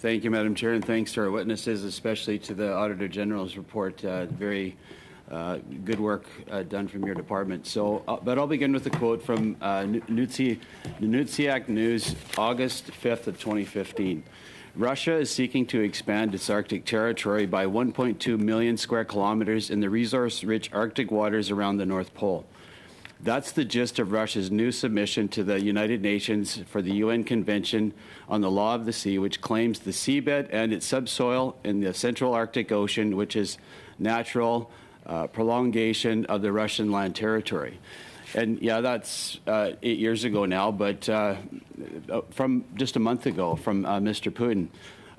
Thank you, Madam Chair, and thanks to our witnesses, especially to the Auditor General's report. Very good work done from your department. So, but I'll begin with a quote from Nunatsiaq News, August 5th of 2015. Russia is seeking to expand its Arctic territory by 1.2 million square kilometers in the resource-rich Arctic waters around the North Pole. That's the gist of Russia's new submission to the United Nations for the UN Convention on the Law of the Sea, which claims the seabed and its subsoil in the Central Arctic Ocean, which is natural prolongation of the Russian land territory. And yeah, that's 8 years ago now, but from just a month ago from Mr. Putin,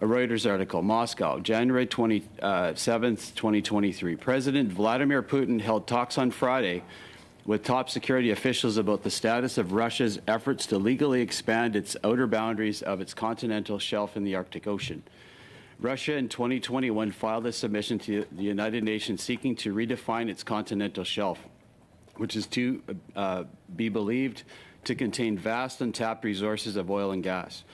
a Reuters article, Moscow, January 27th, 2023. President Vladimir Putin held talks on Friday with top security officials about the status of Russia's efforts to legally expand its outer boundaries of its continental shelf in the Arctic Ocean. Russia in 2021 filed a submission to the United Nations seeking to redefine its continental shelf, which is to be believed to contain vast untapped resources of oil and gas.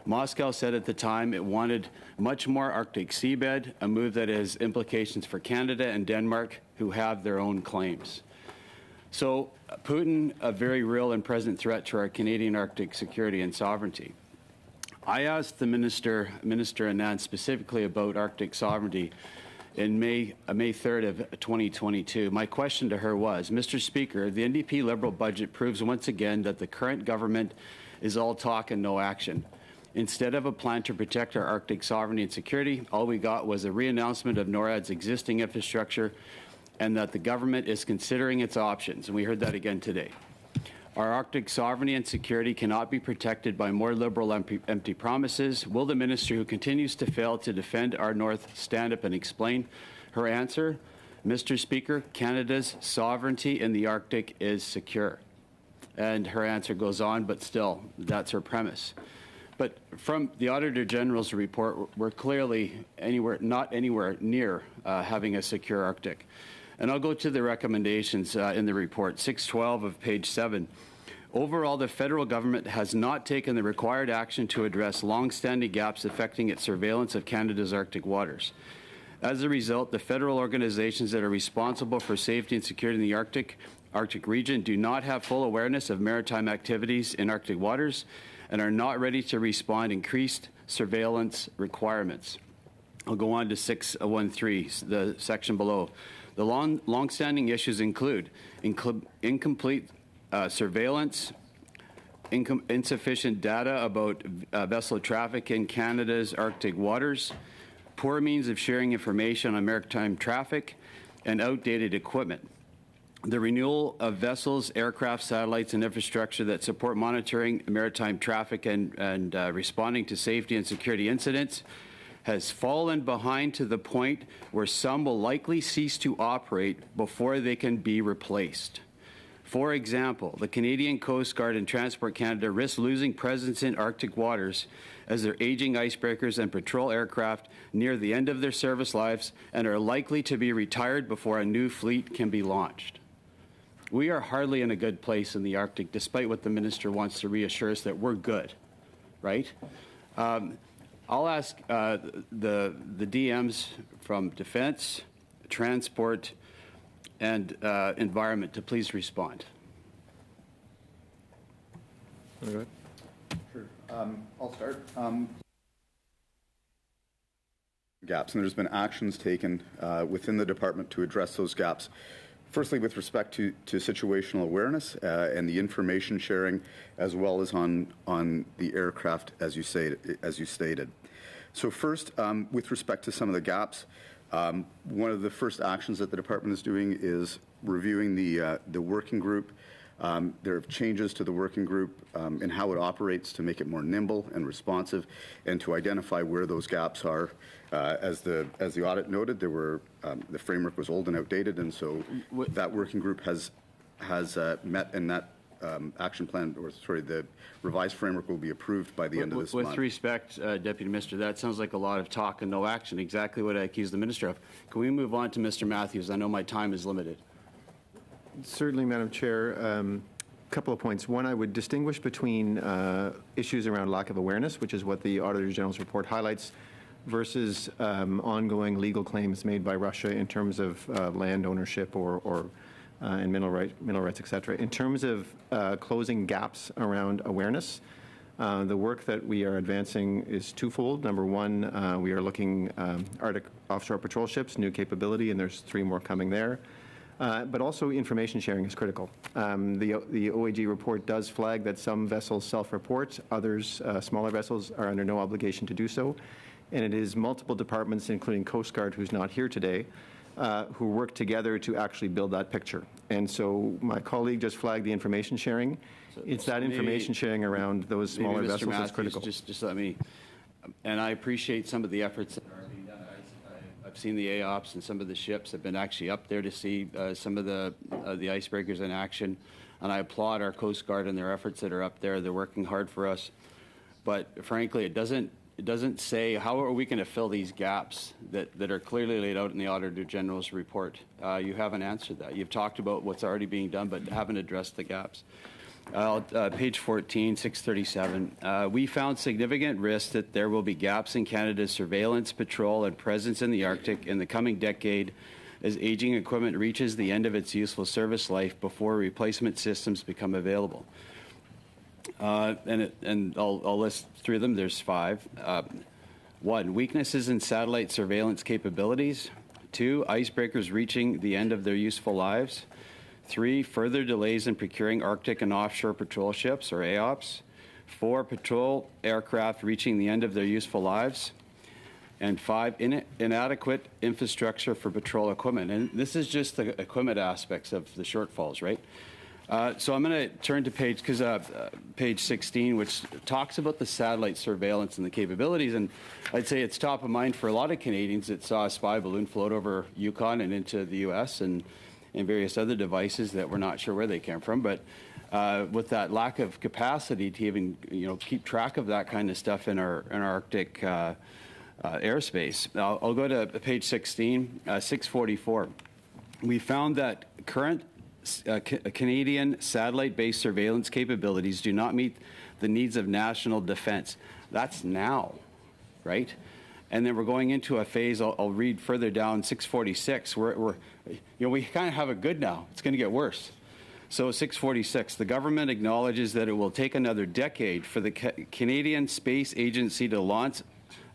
Moscow said at the time it wanted much more Arctic seabed, a move that has implications for Canada and Denmark, who have their own claims. So Putin, a very real and present threat to our Canadian Arctic security and sovereignty. I asked the Minister Anand, specifically about Arctic sovereignty in May 3rd of 2022. My question to her was, Mr. Speaker, the NDP Liberal budget proves once again that the current government is all talk and no action. Instead of a plan to protect our Arctic sovereignty and security, all we got was a re-announcement of NORAD's existing infrastructure and that the government is considering its options, and we heard that again today. Our Arctic sovereignty and security cannot be protected by more liberal empty promises. Will the minister who continues to fail to defend our North stand up and explain her answer? Mr. Speaker, Canada's sovereignty in the Arctic is secure. And her answer goes on, but still, that's her premise. But from the Auditor General's report, we're clearly not anywhere near having a secure Arctic. And I'll go to the recommendations in the report, 612 of page 7. Overall, the federal government has not taken the required action to address long-standing gaps affecting its surveillance of Canada's Arctic waters. As a result, the federal organizations that are responsible for safety and security in the Arctic region do not have full awareness of maritime activities in Arctic waters and are not ready to respond to increased surveillance requirements. I'll go on to 613, the section below. The long-standing issues include incomplete surveillance, insufficient data about vessel traffic in Canada's Arctic waters, poor means of sharing information on maritime traffic, and outdated equipment. The renewal of vessels, aircraft, satellites, and infrastructure that support monitoring maritime traffic and responding to safety and security incidents has fallen behind to the point where some will likely cease to operate before they can be replaced. For example, the Canadian Coast Guard and Transport Canada risk losing presence in Arctic waters as their aging icebreakers and patrol aircraft near the end of their service lives and are likely to be retired before a new fleet can be launched. We are hardly in a good place in the Arctic, despite what the minister wants to reassure us that we're good, right? I'll ask the DMs from Defence, Transport, and Environment to please respond. Sure. I'll start. Gaps, and there's been actions taken within the department to address those gaps. Firstly, with respect to situational awareness and the information sharing, as well as on the aircraft, as you stated. So first, with respect to some of the gaps, one of the first actions that the department is doing is reviewing the working group. There are changes to the working group and how it operates to make it more nimble and responsive, and to identify where those gaps are. As the audit noted, there were the framework was old and outdated, and so that working group has met, and that action plan, or sorry, the revised framework will be approved by the end of this month. With respect, Deputy Minister, that sounds like a lot of talk and no action, exactly what I accused the Minister of. Can we move on to Mr. Matthews? I know my time is limited. Certainly, Madam Chair. couple of points. One, I would distinguish between issues around lack of awareness, which is what the Auditor General's report highlights, versus ongoing legal claims made by Russia in terms of land ownership and mineral rights, et cetera. In terms of closing gaps around awareness, the work that we are advancing is twofold. Number one, we are looking Arctic offshore patrol ships, new capability, and there's 3 more coming there. But also information sharing is critical. The OAG report does flag that some vessels self-report, others, smaller vessels, are under no obligation to do so. And it is multiple departments, including Coast Guard, who's not here today, who work together to actually build that picture. And so my colleague just flagged the information sharing. It's that information sharing around those smaller vessels that's critical. Just let me, and I appreciate some of the efforts that are being done. I've seen the AOPS, and some of the ships have been actually up there to see some of the icebreakers in action. And I applaud our Coast Guard and their efforts that are up there. They're working hard for us. But frankly, it doesn't say how are we going to fill these gaps that are clearly laid out in the Auditor General's report. You haven't answered that. You've talked about what's already being done, but haven't addressed the gaps. Page 14, 637. We found significant risk that there will be gaps in Canada's surveillance, patrol, and presence in the Arctic in the coming decade as aging equipment reaches the end of its useful service life before replacement systems become available. And I'll list 3 of them. There's 5. 1, weaknesses in satellite surveillance capabilities. 2, icebreakers reaching the end of their useful lives. 3, further delays in procuring Arctic and offshore patrol ships, or AOPS. 4, patrol aircraft reaching the end of their useful lives. And 5, inadequate infrastructure for patrol equipment. And this is just the equipment aspects of the shortfalls, right? So I'm going to turn to page 16, which talks about the satellite surveillance and the capabilities. And I'd say it's top of mind for a lot of Canadians that saw a spy balloon float over Yukon and into the U.S. and various other devices that we're not sure where they came from. But with that lack of capacity to even keep track of that kind of stuff in our Arctic airspace, I'll go to page 16, 644. We found that current Canadian satellite-based surveillance capabilities do not meet the needs of national defense. That's now, right? And then we're going into a phase, I'll read further down, 646, where we kind of have it good now. It's going to get worse. So 646, the government acknowledges that it will take another decade for the Canadian Space Agency to launch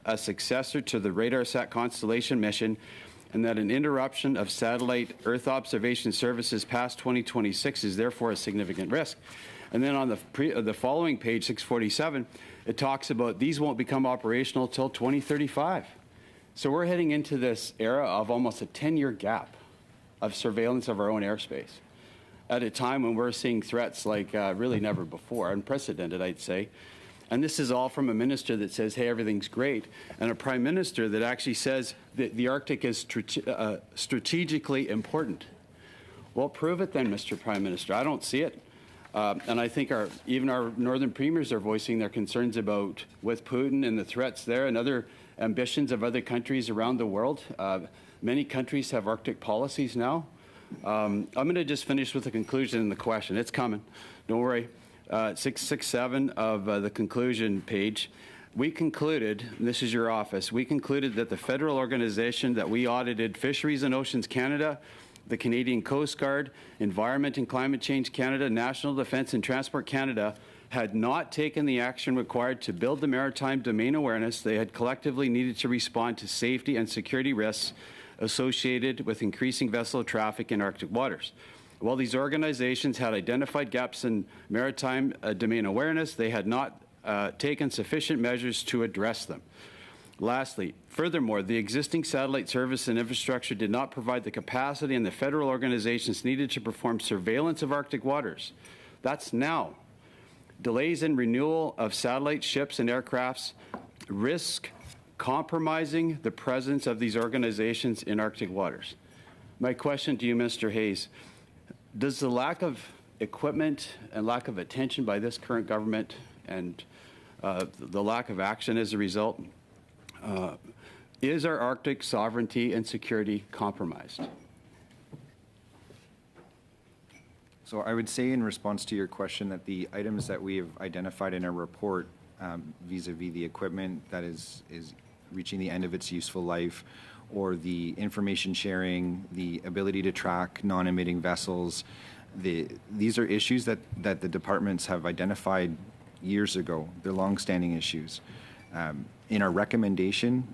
a successor to the RadarSat Constellation mission, and that an interruption of satellite Earth observation services past 2026 is therefore a significant risk. And then on the following page, 647, it talks about these won't become operational till 2035. So we're heading into this era of almost a 10-year gap of surveillance of our own airspace at a time when we're seeing threats like really never before, unprecedented, I'd say. And this is all from a minister that says, hey, everything's great, and a prime minister that actually says that the Arctic is strategically important. Well, prove it then, Mr. Prime Minister. I don't see it. And I think even our northern premiers are voicing their concerns about with Putin and the threats there and other ambitions of other countries around the world. Many countries have Arctic policies now. I'm going to just finish with the conclusion and the question. It's coming. Don't worry. 667 of the conclusion page. We concluded, and this is your office, we concluded that the federal organization that we audited, Fisheries and Oceans Canada, the Canadian Coast Guard, Environment and Climate Change Canada, National Defence and Transport Canada, had not taken the action required to build the maritime domain awareness they had collectively needed to respond to safety and security risks associated with increasing vessel traffic in Arctic waters. While these organizations had identified gaps in maritime domain awareness, they had not taken sufficient measures to address them. Lastly, furthermore, the existing satellite service and infrastructure did not provide the capacity and the federal organizations needed to perform surveillance of Arctic waters. That's now. Delays in renewal of satellite ships and aircrafts risk compromising the presence of these organizations in Arctic waters. My question to you, Mr. Hayes, does the lack of equipment and lack of attention by this current government and the lack of action as a result, is our Arctic sovereignty and security compromised? So I would say in response to your question that the items that we have identified in our report vis-a-vis the equipment that is reaching the end of its useful life, or the information sharing, the ability to track non-emitting vessels, these are issues that the departments have identified years ago. They're long-standing issues. In our recommendation,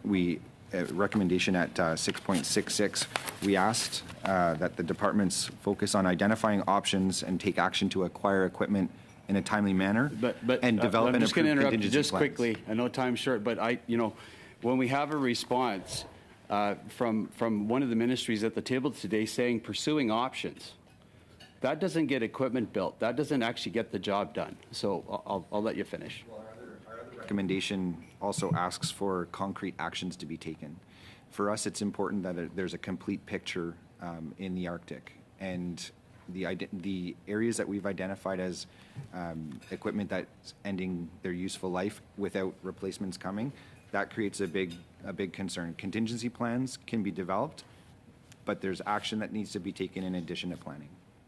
recommendation at 6.66, we asked that the departments focus on identifying options and take action to acquire equipment in a timely manner and develop I'm and just going approve to interrupt you contingency just plans. quickly. I know time's short, but when we have a response from one of the ministries at the table today saying pursuing options, that doesn't get equipment built. That doesn't actually get the job done. So I'll let you finish. Our other recommendation also asks for concrete actions to be taken. For us, it's important that there's a complete picture in the Arctic, and the areas that we've identified as equipment that's ending their useful life without replacements coming, that creates a big concern. Contingency plans can be developed, but there's action that needs to be taken in addition to planning.